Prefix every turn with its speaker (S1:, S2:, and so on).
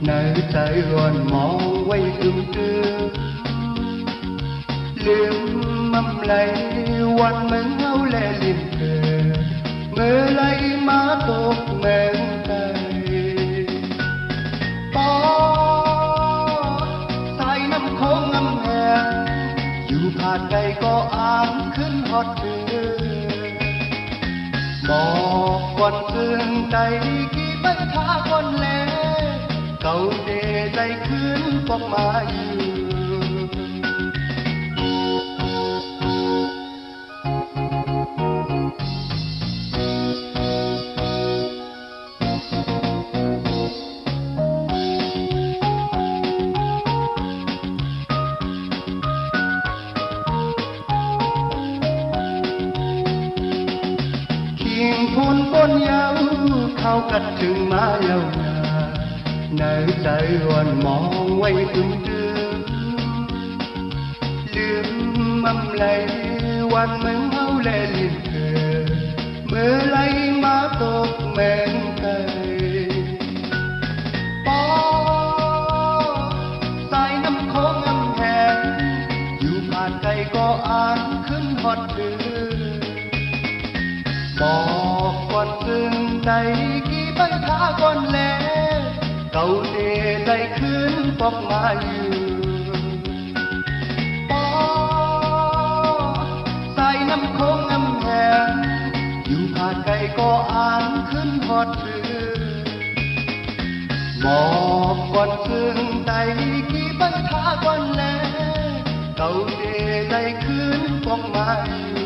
S1: nơi sợi hồn mong quay ươm trưa liêm mâm lấy quan mến áo lệ liềm thề mơ lấy má tốt men tay có sai năm khó ngâm hè dùผ่านไกลก็อ่านขึ้นฮอดเธอบอกก่อนซึ้งใจกี่ใบท่าก่อนแลเก่าเดใจขึ้นปอกมาอยู่ยิ่งพูนป้นยาวเข้ากัดถึงมาเยาวนานในใจวันมองไว้ตึงตึงลืมมั่มไหลวันเหมือนเมาแลลินเธอเมื่อไหลมาตกแมงไก่ปอสายน้ำโค้งงำแหงอยู่ผ่านไกลก็อ่านขึ้นฮอดเธอบอกก่อนซึ้งใจกี่ใบท่าก่อนแลเก่าเดใจขึ้นปอกมาอยู่ปอสายน้ำโค้งงำแหงอยู่ผ่านไกลก็อ่านขึ้นฮอดเธอบอกก่อนซึ้งใจกี่ใบท่าก่อนแลเก่าเดใจขึ้นปอกมาอยู่